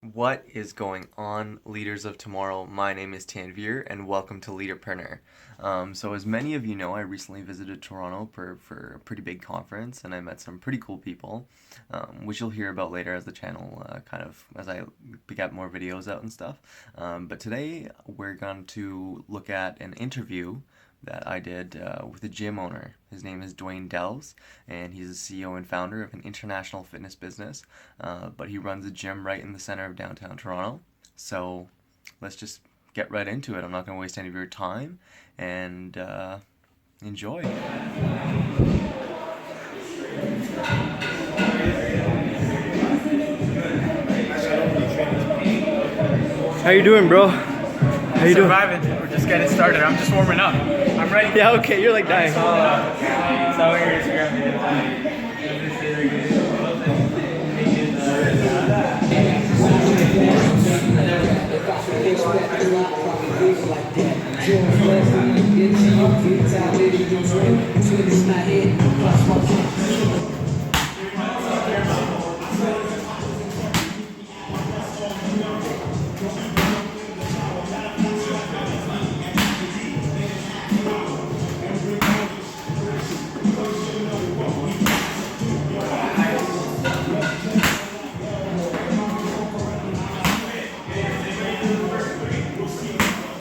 What is going on, leaders of tomorrow? My name is Tanvir, and welcome to Leaderpreneur. So as many of you know, I recently visited Toronto for a pretty big conference, and I met some pretty cool people, which you'll hear about later as the channel as I get more videos out and stuff. But today we're going to look at an interview that I did with a gym owner. His name is Dwayne Delves, and he's the CEO and founder of an international fitness business, but he runs a gym right in the center of downtown Toronto. So let's just get right into it. I'm not going to waste any of your time, and enjoy. How you doing, bro? How you doing? Surviving. We're just getting started. I'm just warming up. I'm ready. Yeah, okay, you're like dying. So your Instagram.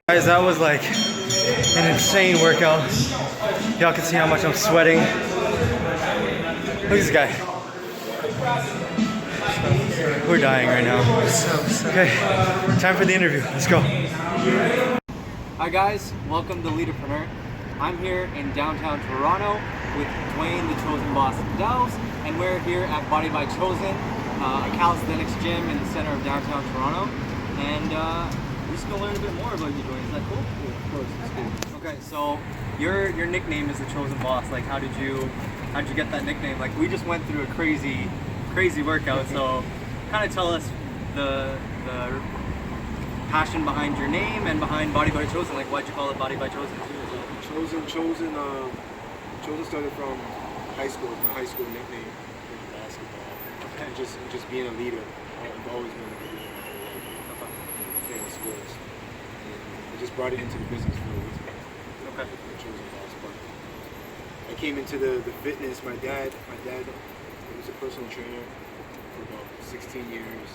Guys, that was like an insane workout. Y'all can see how much I'm sweating. Look at this guy. We're dying right now. Okay, time for the interview. Let's go. Hi guys, welcome to Leaderpreneur. I'm here in downtown Toronto with Dwayne, the Chosen Boss Delves, and we're here at Body by Chosen, a calisthenics gym in the center of downtown Toronto. And we're just gonna learn a bit more about you, Dwayne. Is that cool? Yeah, of course, it's cool. Okay, so your nickname is the Chosen Boss. Like, how'd you get that nickname? Like, we just went through a crazy workout. So, kind of tell us the passion behind your name and behind Body by Chosen. Like, why'd you call it Body by Chosen too? Chosen started from high school. My high school nickname in basketball. Okay. And just being a leader. I've always been a leader playing sports. And I just brought it into the business for a reason. Okay. The Chosen Boss. But I came into the fitness. My dad was a personal trainer for about 16 years.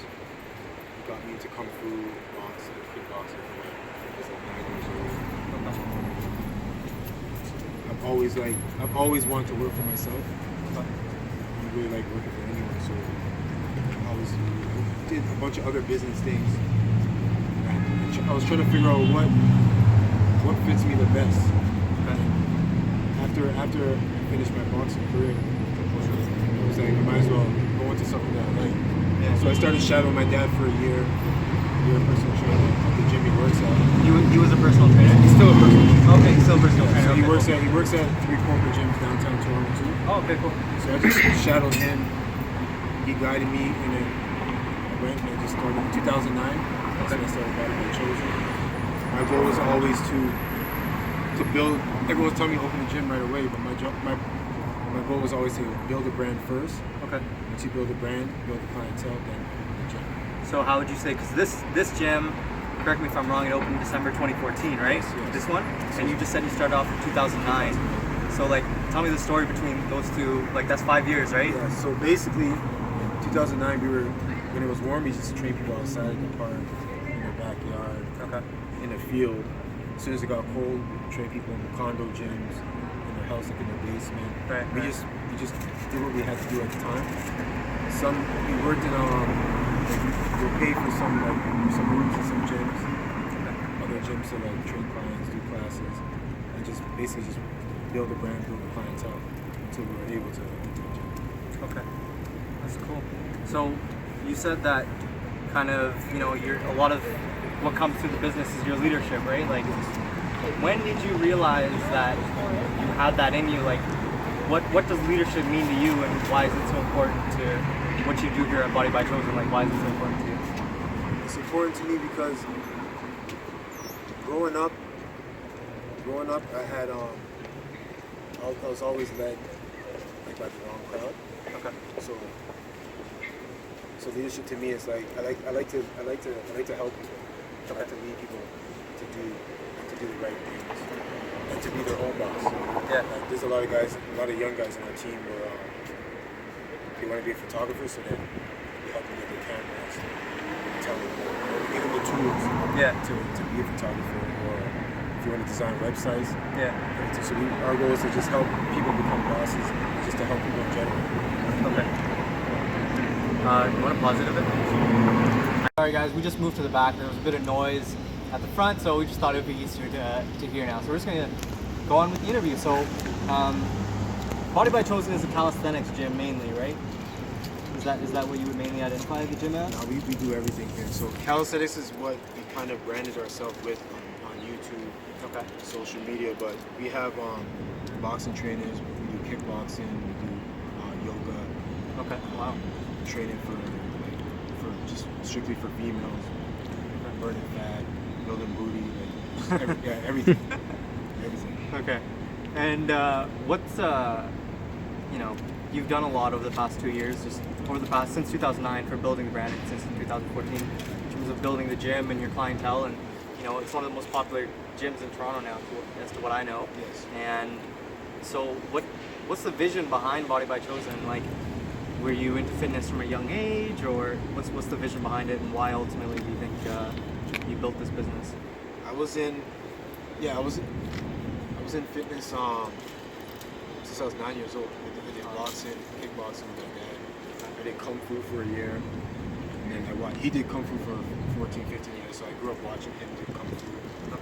He got me into kung fu, boxing, kickboxing when I was like 9 years old. I've always wanted to work for myself. I don't really like working for anyone, so I did a bunch of other business things. I was trying to figure out what fits me the best. After I finished my boxing career, I was like, I might as well go into something that I like. Yeah. So I started shadowing my dad for a year personal trainer at the gym he works at. He was a personal trainer. He's still a personal trainer. Okay, he's still a personal trainer. So Okay, he works at 3 corporate gyms downtown Toronto too. Oh, okay, cool. So I just shadowed him. He guided me, and then I went and I just started in 2009. That's when I started Body by Chosen. My goal was always to build. Everyone was telling me to open a gym right away, but my goal was always to build a brand first. Okay. Once you build a brand, build the clientele, then the gym. So how would you say, because this gym, correct me if I'm wrong, it opened in December 2014, right? Yes, yes. This one? And you just said you started off in 2009. So like, tell me the story between those two, like that's 5 years, right? Yeah, so basically, in 2009, when it was warm, we used to train people outside in the park, in the backyard, Okay. in the field. As soon as it got cold, we trained people in the condo gyms, in their house, like in their basement. Right, We right. just did what we had to do at the time. We worked in we were paid for some rooms in some gyms, other gyms to like train clients, do classes, and just basically just build a brand, build a clientele until we were able to open the gym. Okay. That's cool. So you said that kind of, a lot of what comes through the business is your leadership, right? Like, when did you realize that you had that in you? Like, what does leadership mean to you, and why is it so important to what you do here at Body by Chosen? Like, why is it so important to you? It's important to me because growing up, I had I was always led like by the wrong crowd. Okay. So leadership to me is like I like to help people. I like to lead people to do the right things and to be their own boss. Yeah. Like, there's a lot of young guys on our team where they want to be a photographer, so then we help them get their cameras, tell them, give them the tools to be a photographer, or if you want to design websites. Yeah. So our goal is to just help people become bosses, just to help people in general. Okay. You want to pause it a bit? Sorry guys, we just moved to the back. There was a bit of noise at the front, so we just thought it would be easier to hear now. So we're just going to go on with the interview. So, Body by Chosen is a calisthenics gym mainly, right? Is that what you would mainly identify the gym as? No, we do everything here. So calisthenics is what we kind of branded ourselves with on YouTube, social media. But we have boxing trainers. We do kickboxing. We do yoga. Okay. Wow. Training for just strictly for females, burning fat, building booty, everything. Everything. Okay. And what's you've done a lot over the past 2 years, just since 2009 for building the brand, and since 2014 in terms of building the gym and your clientele, and it's one of the most popular gyms in Toronto now, as to what I know. Yes. And so what's the vision behind Body by Chosen? Like, were you into fitness from a young age, or what's the vision behind it, and why ultimately do you think you built this business? I was in fitness since I was 9 years old. I did boxing, kickboxing with my dad. I did kung fu for a year, and then he did kung fu for 14, 15 years. So I grew up watching him do kung fu,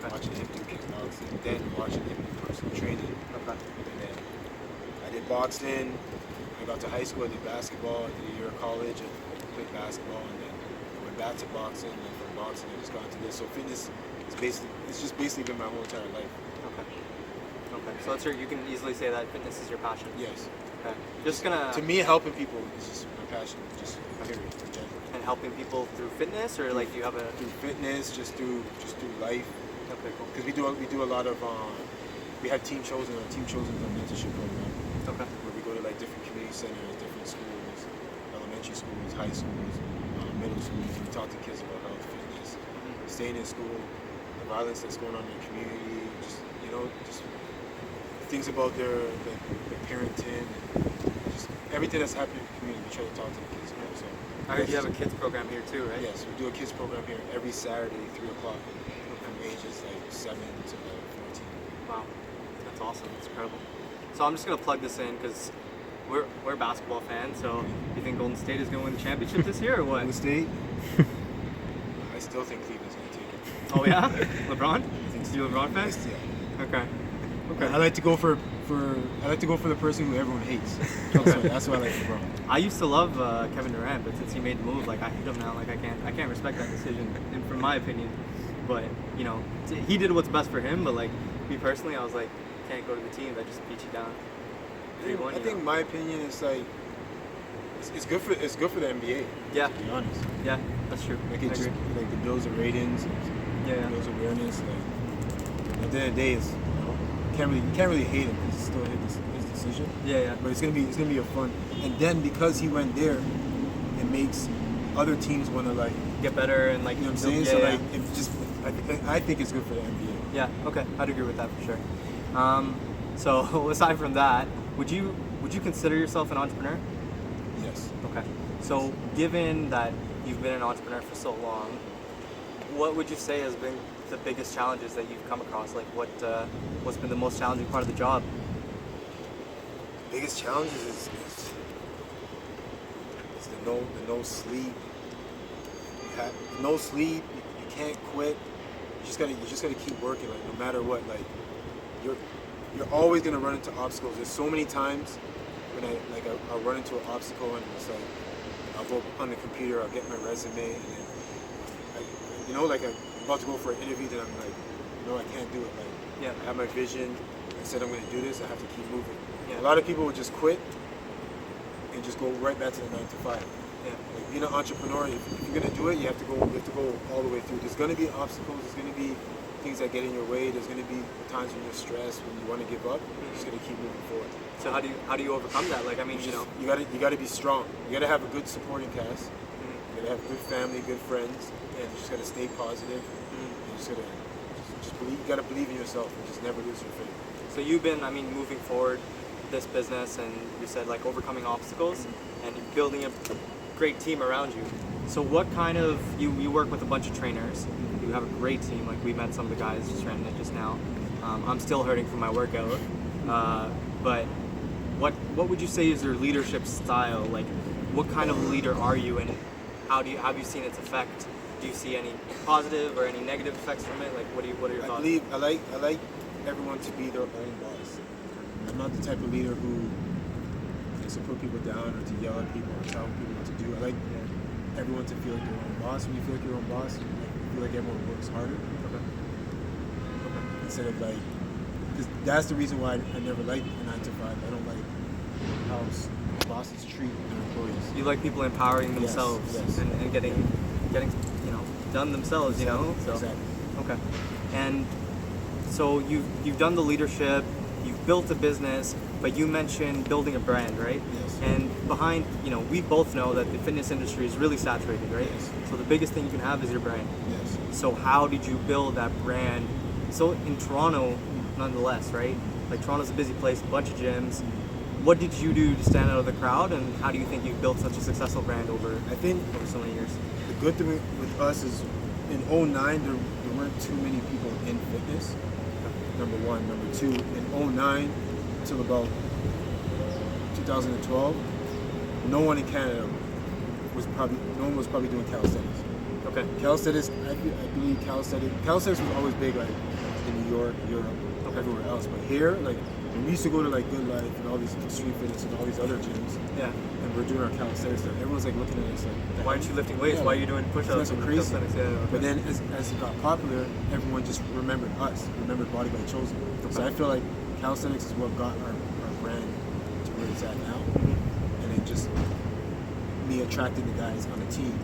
watching him do kickboxing, then watching him do personal training. Okay. And then I did boxing. I got to high school, I did basketball. I did a year of college, I played basketball, and then I went back to boxing. And from boxing, I just got into this. So fitness it's just basically been my whole entire life. Okay. So you can easily say that fitness is your passion. Yes. Okay. To me, helping people is just my passion, just period in general. And helping people through fitness, or like do you have through fitness, just through life. Okay, cool. Because we do a lot of we have Team Chosen. Our Team Chosen is a mentorship program. Okay. Where we go to like different community centers, different schools, elementary schools, high schools, middle schools. We talk to kids about health, fitness, staying in school, the violence that's going on in the community, just things about their parenting, and just everything that's happening in the community. We try to talk to the kids about. So I heard you have a kids program here too, right? Yes, we do a kids program here every Saturday, 3 o'clock, from ages like 7 to 14. Wow, that's awesome. That's incredible. So I'm just gonna plug this in because we're basketball fans. So you think Golden State is gonna win the championship this year, or what? Golden State. I still think Cleveland's gonna take it. Oh yeah, LeBron? I think so. You a LeBron fan? Yeah. Okay. I like to go for the person who everyone hates. That's why I like LeBron. I used to love Kevin Durant, but since he made the move, like I hate him now. Like I can't respect that decision, from my opinion. But he did what's best for him. But like me personally, I was like, can't go to the team that just beat you down. I think my opinion is like it's good for the NBA. Yeah. To be honest. Yeah, that's true. Like it just like the builds of ratings. Yeah. Builds awareness. Like at the end of the day, is you can't really hate him because it's still his decision. Yeah. But it's gonna be a fun. And then because he went there, it makes other teams want to like get better and like what I'm saying. Yeah, so like it's just I think it's good for the NBA. Yeah. Okay. I'd agree with that for sure. So aside from that, would you consider yourself an entrepreneur? Yes. Okay. So given that you've been an entrepreneur for so long, what would you say has been the biggest challenges that you've come across? Like what's been the most challenging part of the job? Biggest challenges is the no sleep. No sleep. You can't quit. You just gotta keep working. Like no matter what, like you're always gonna run into obstacles. There's so many times when I'll run into an obstacle and it's like I'll go on the computer, I'll get my resume, and then I'm about to go for an interview, then I'm like, I can't do it. Like I have my vision. I said I'm gonna do this. I have to keep moving. Yeah. A lot of people would just quit and just go right back to the 9 to 5. Yeah. Like being an entrepreneur, if you're gonna do it, you have to go all the way through. There's gonna be obstacles. There's gonna be things that get in your way. There's gonna be times when you're stressed, when you want to give up. You're just gonna keep moving forward. So how do you overcome that? Like I mean, you gotta be strong. You gotta have a good supporting cast. gotta have good family, good friends, and you just gotta stay positive. You just gotta just believe. You gotta believe in yourself and just never lose your faith. So you've been, I mean, moving forward this business, and you said like overcoming obstacles and building a great team around you. So what kind of, you work with a bunch of trainers, you have a great team, like we met some of the guys just training it just now. I'm still hurting from my workout, but what would you say is your leadership style? Like, what kind of leader are you, and have you seen its effect? Do you see any positive or any negative effects from it? Like, what are your thoughts? I like everyone to be their own boss. I'm not the type of leader who likes to put people down or to yell at people or tell people what to do. I like everyone to feel like their own boss. When you feel like your own boss, you feel like everyone works harder. Okay. Instead of like, because that's the reason why I never liked a 9 to 5. I don't like how bosses treat their employees. You like people empowering themselves and getting done themselves, So Exactly. okay. And so you've done the leadership, you've built a business, but you mentioned building a brand, right? Yes. And behind, we both know that the fitness industry is really saturated, right? Yes. So the biggest thing you can have is your brand. Yes. So how did you build that brand? So in Toronto, nonetheless, right? Like Toronto's a busy place, a bunch of gyms. What did you do to stand out of the crowd, and how do you think you've built such a successful brand over so many years? The good thing with us is in 2009 there weren't too many people in fitness. Number one. Number two, in 2009 until about 2012, no one in Canada was probably doing calisthenics. Okay. Calisthenics, I believe calisthenics was always big like in New York, Europe, everywhere else. But here, like when we used to go to like Good Life and all these Extreme Fitness and all these other gyms, and we're doing our calisthenics stuff, everyone's like looking at us like, why aren't you lifting weights? Why are you doing push-ups? That's crazy. Calisthenics? Yeah, okay. But then as it got popular, everyone just remembered us, remembered Body by Chosen. Okay. So I feel like calisthenics is what got our brand to where it's at now. And it just, me attracting the guys on the team,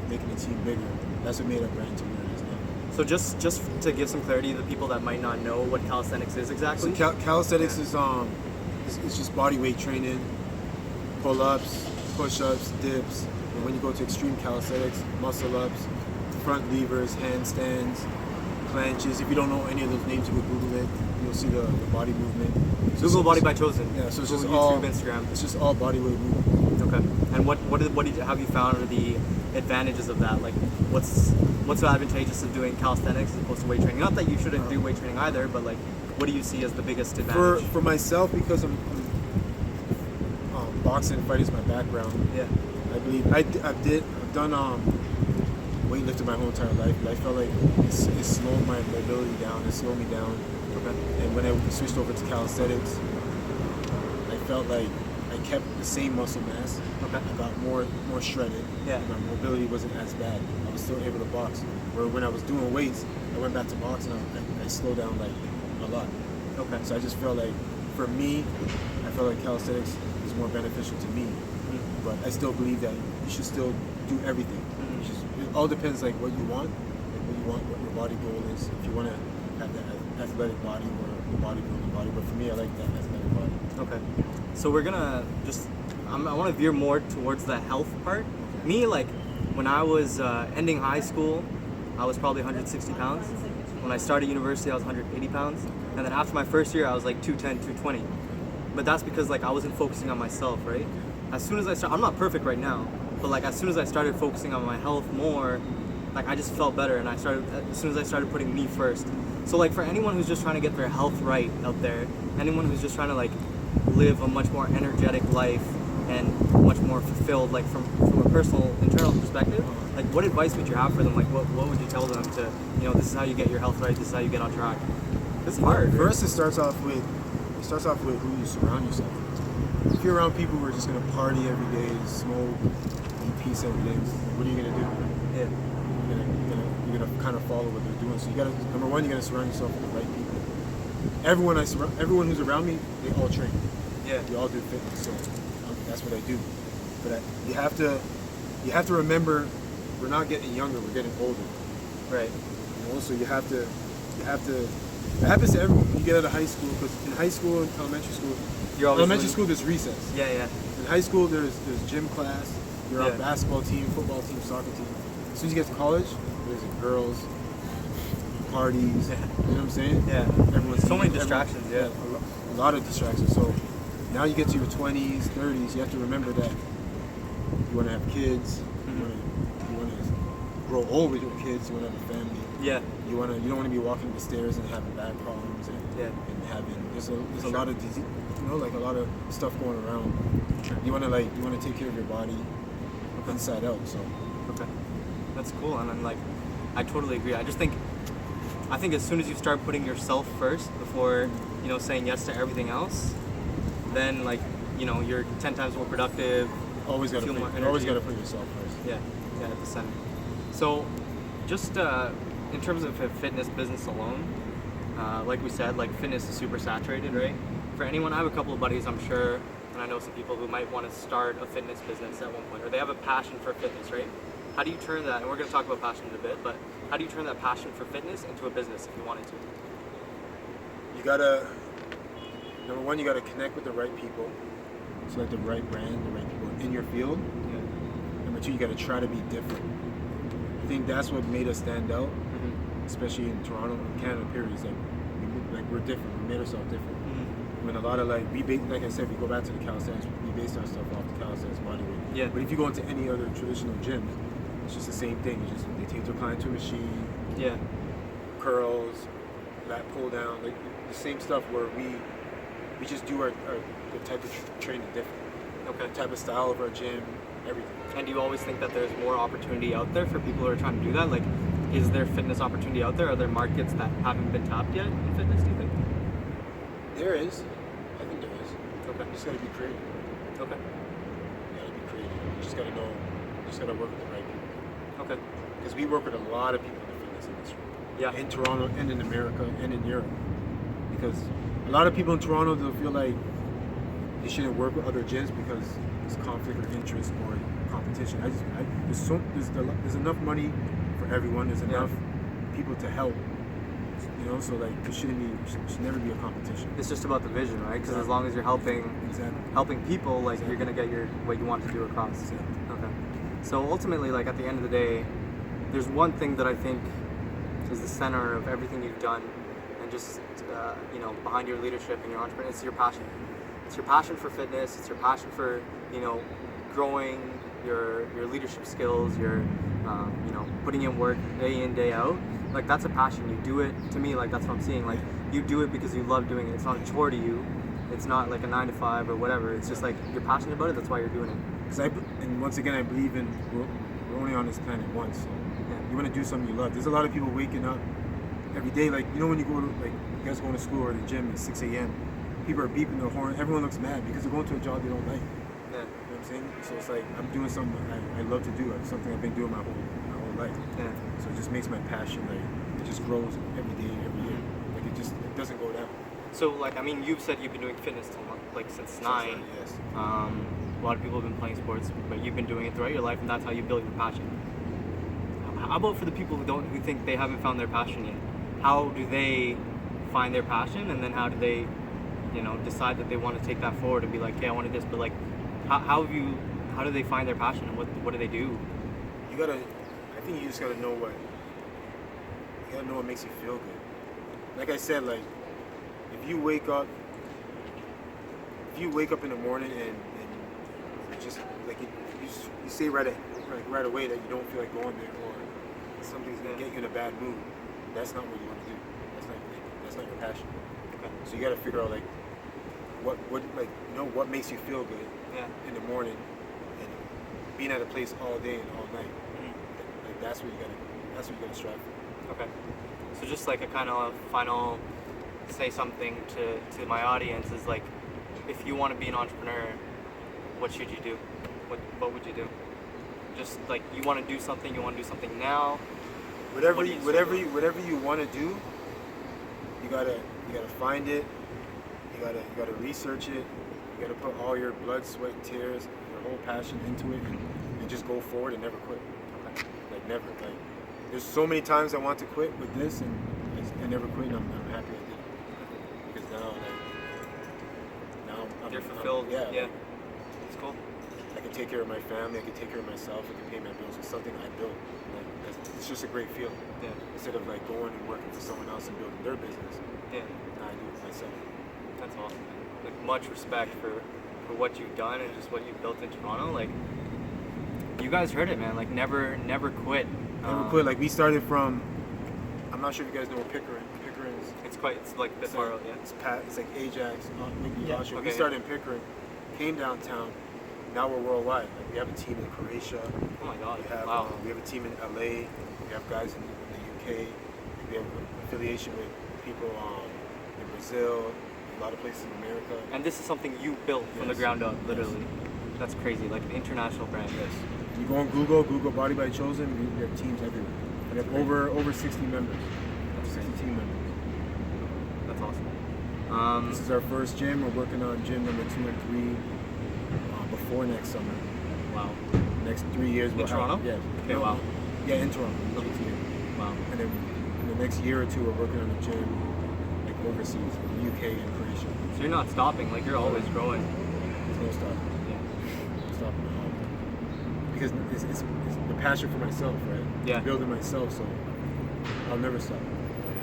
making the team bigger, that's what made our brand to where it is now. So just to give some clarity to the people that might not know what calisthenics is exactly. So calisthenics is it's just body weight training, pull-ups, push-ups, dips. And when you go to extreme calisthenics, muscle-ups, front levers, handstands, planches. If you don't know any of those names, you would Google it. You'll see the body movement. Google Body by Chosen. Yeah, so it's Google just YouTube, all Instagram. It's just all body weight movement. Okay. And what have you found are the advantages of that? Like, what's so advantageous of doing calisthenics as opposed to weight training? Not that you shouldn't do weight training either, but like, what do you see as the biggest advantage? For myself, because I'm boxing and fighting is my background. Yeah. I believe I've done weightlifting my whole entire life, but I felt like it slowed my mobility down. It slowed me down. Okay. And when I switched over to calisthenics, I felt like I kept the same muscle mass. Okay. I got more shredded. Yeah. And my mobility wasn't as bad. I was still able to box. Where when I was doing weights, I went back to boxing. I slowed down like a lot. Okay. So I just felt like, for me, I felt like calisthenics is more beneficial to me. But I still believe that you should still do everything. It all depends like what you want, what your body goal is. If you want to have that athletic body or a bodybuilding body, but for me, I like that athletic body. Okay. So we're gonna I want to veer more towards the health part. Me, like when I was ending high school, I was probably 160 pounds. When I started university, I was 180 pounds. And then after my first year, I was like 210, 220. But that's because like I wasn't focusing on myself, right? As soon as I started, I'm not perfect right now, but like as soon as I started focusing on my health more, like I just felt better, and as soon as I started putting me first. So like for anyone who's just trying to get their health right out there, anyone who's just trying to like live a much more energetic life and much more fulfilled, like from a personal internal perspective, like what advice would you have for them? Like what would you tell them to, this is how you get your health right, this is how you get on track? It's hard. First, it starts off with who you surround yourself with. If you're around people who are just gonna party every day, smoke, eat pizza every day, what are you gonna do? Yeah. You're gonna kind of follow what they're doing. So you gotta, number one, you gotta surround yourself with the right people. Everyone who's around me, they all train. Yeah. We all do fitness, so that's what I do. But you have to remember, we're not getting younger, we're getting older. Right. So you have to. It happens to everyone when you get out of high school, because in high school and elementary school, there's recess. Yeah. In high school, there's gym class. You're on a basketball team, football team, soccer team. As soon as you get to college, there's girls, parties. You know what I'm saying? Yeah. Everyone's So many eating, distractions. a lot of distractions. So now you get to your 20s, 30s. You have to remember that you want to have kids. You want to grow old with your kids. You want to have a family. Yeah. You don't want to be walking up the stairs and having back problems and having there's a lot of disease, like a lot of stuff going around. You want to take care of your body inside out. So that's cool, and then I totally agree. I think as soon as you start putting yourself first before saying yes to everything else, then you're 10 times more productive. Always got to put yourself first. Yeah, at the center. So just in terms of a fitness business alone, like we said, fitness is super saturated, right? For anyone, I have a couple of buddies, I'm sure, and I know some people who might want to start a fitness business at one point, or they have a passion for fitness, right? How do you turn that, and we're going to talk about passion in a bit, but how do you turn that passion for fitness into a business if you wanted to? You gotta, number one, you gotta connect with the right people. So the right brand, the right people in your field. Yeah. Number two, you gotta try to be different. I think that's what made us stand out, especially in Toronto and Canada, period. Is we're different. We made ourselves different. I mean, a lot of like I said, we go back to the calisthenics. We based our stuff off the calisthenics bodyweight. Yeah. But if you go into any other traditional gyms, it's just the same thing. They take their client to a machine. Yeah. Curls, lat pull down, the same stuff where we just do the type of training different. Okay. The type of style of our gym, everything. And do you always think that there's more opportunity out there for people who are trying to do that? Is there fitness opportunity out there? Are there markets that haven't been tapped yet in fitness, do you think? There is. I think there is. Okay. You just gotta be creative. Okay. You gotta be creative. You just gotta know. You just gotta work with the right people. Okay. Because we work with a lot of people in the fitness industry. Yeah. In Toronto and in America and in Europe. Because a lot of people in Toronto, they'll feel like they shouldn't work with other gyms because it's conflict of interest or competition. There's enough money for everyone. There's enough people to help. So there should never be a competition. It's just about the vision, right? Because as long as you're helping people, you're gonna get what you want to do across. Exactly. Okay. So ultimately, at the end of the day, there's one thing that I think is the center of everything you've done, and just behind your leadership and your entrepreneurship. It's your passion. It's your passion for fitness. It's your passion for growing your leadership skills. Your putting in work day in, day out. That's a passion. You do it, to me, that's what I'm seeing. You do it because you love doing it. It's not a chore to you. It's not a 9 to 5 or whatever. It's just you're passionate about it. That's why you're doing it. And once again, I believe in we're only on this planet once. So you want to do something you love. There's a lot of people waking up every day. When you go to you guys going to school or the gym at 6 a.m. People are beeping their horn. Everyone looks mad because they're going to a job they don't like. Yeah. You know what I'm saying? So it's I'm doing something I love to do. It's something I've been doing my whole life. Yeah. So it just makes my passion it just grows every day, every year. It doesn't go down. So you've said you've been doing fitness since 9. Yes. A lot of people have been playing sports, but you've been doing it throughout your life, and that's how you build your passion. How about for the people who think they haven't found their passion yet? How do they find their passion, and then how do they, decide that they want to take that forward and be like, hey, I want to do this, but how do they find their passion, and what do they do? I think you just gotta know what makes you feel good. Like I said, if you wake up in the morning and just you say right away that you don't feel like going there, or something's gonna get you in a bad mood, that's not what you want to do. That's not your passion. Okay. So you gotta figure out what makes you feel good in the morning, and being at a place all day and all night. That's what you gotta strive for. Okay. So just a kind of final say something to my audience is if you want to be an entrepreneur, what should you do? What would you do? Just you want to do something now. Whatever you want to do, you gotta find it. You gotta research it. You gotta put all your blood, sweat, tears, your whole passion into it, and just go forward and never quit. Okay. Never. There's so many times I want to quit with this, and I never quit. And I'm happy I did it because now I'm you're fulfilled. Yeah. It's cool. I can take care of my family, I could take care of myself, I could pay my bills with something I built. Like, it's just a great feeling. Yeah. Instead of like going and working for someone else and building their business, Yeah. now I do it myself. That's awesome, man. Like, much respect for what you've done and just what you've built in Toronto. Like, you guys heard it, man. Like, never quit. Never quit. Like, we started from, I'm not sure if you guys know what Pickering is. It's like this far out, yeah. It's like Ajax, maybe Yeah, Oshawa. okay, We started in Pickering, came downtown. Now we're worldwide. Like, we have a team in Croatia. Oh my God! We have Wow. we have a team in LA. We have guys in the UK. We have affiliation with people in Brazil, a lot of places in America. And this is something you built from the Yes. ground up, literally. Yes. That's crazy. Like an international brand. Yes. You go on Google Body by Chosen. We have teams everywhere. We have over 60 members. That's 60 crazy. team members. That's awesome. This is our first gym. We're working on gym number 2 and 3 before next summer. Wow. Next 3 years. In we'll Toronto? Have, yes. Okay, wow. Yeah, in Toronto. GTA. Wow. And then in the next year or two, we're working on a gym like overseas, in the UK and Croatia. So you're not stopping. Like you're always growing. There's no stop. Yeah. No stopping at all. Because it's the passion for myself, right? Yeah. Building myself, so I'll never stop.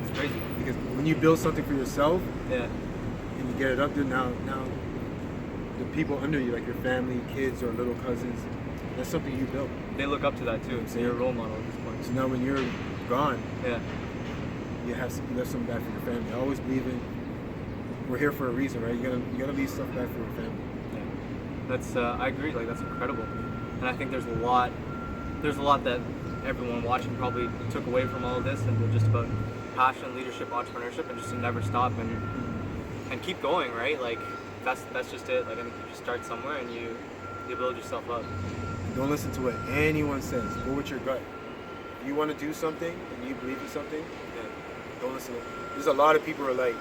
It's crazy. Because when you build something for yourself Yeah. and you get it up there, now the people under you, like your family, kids, or little cousins, that's something you built. They look up to that too. So you're a role model at this point. So now when you're gone, Yeah. you left something back for your family. I always believe in we're here for a reason, right? You gotta leave stuff back for your family. Yeah. That's I agree. Like that's incredible. And I think there's a lot that everyone watching probably took away from all of this, and they're just about passion, leadership, entrepreneurship, and just to never stop and keep going, right? Like that's just it. Like I think you just start somewhere and you build yourself up. Don't listen to what anyone says. Go with your gut. If you want to do something and you believe in something, Yeah. don't listen. There's a lot of people who are like,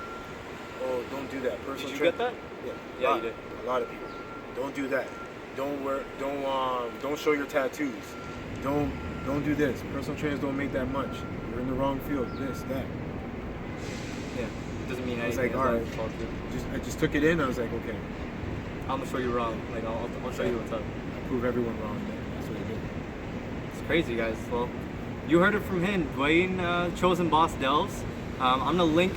oh, don't do that. Did you get that? Yeah. Yeah, you did. A lot of people. Don't do that. Don't show your tattoos. Don't do this. Personal trainers don't make that much. You're in the wrong field. This, that. Yeah. It doesn't mean I was anything. like, all right. It's all true. I just took it in. I was like, okay. I'm gonna show you wrong. Like I'll show you what's up. I prove everyone wrong. That's what I did. It's crazy, guys. Well, you heard it from him, Dwayne, Chosen Boss Delves. I'm gonna link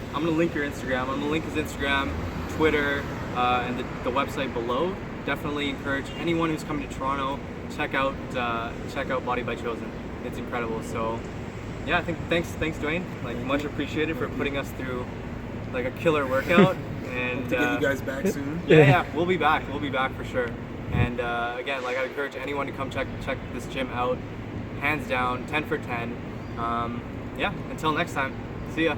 your Instagram. I'm gonna link his Instagram, Twitter, and the website below. Definitely encourage anyone who's coming to Toronto, check out Body by Chosen. It's incredible. So, yeah, I think thanks Dwayne. Like much appreciated for putting us through like a killer workout. And Hope to get you guys back soon. yeah, we'll be back for sure. And again, like I encourage anyone to come check this gym out. Hands down, 10 for 10. Yeah, until next time. See ya.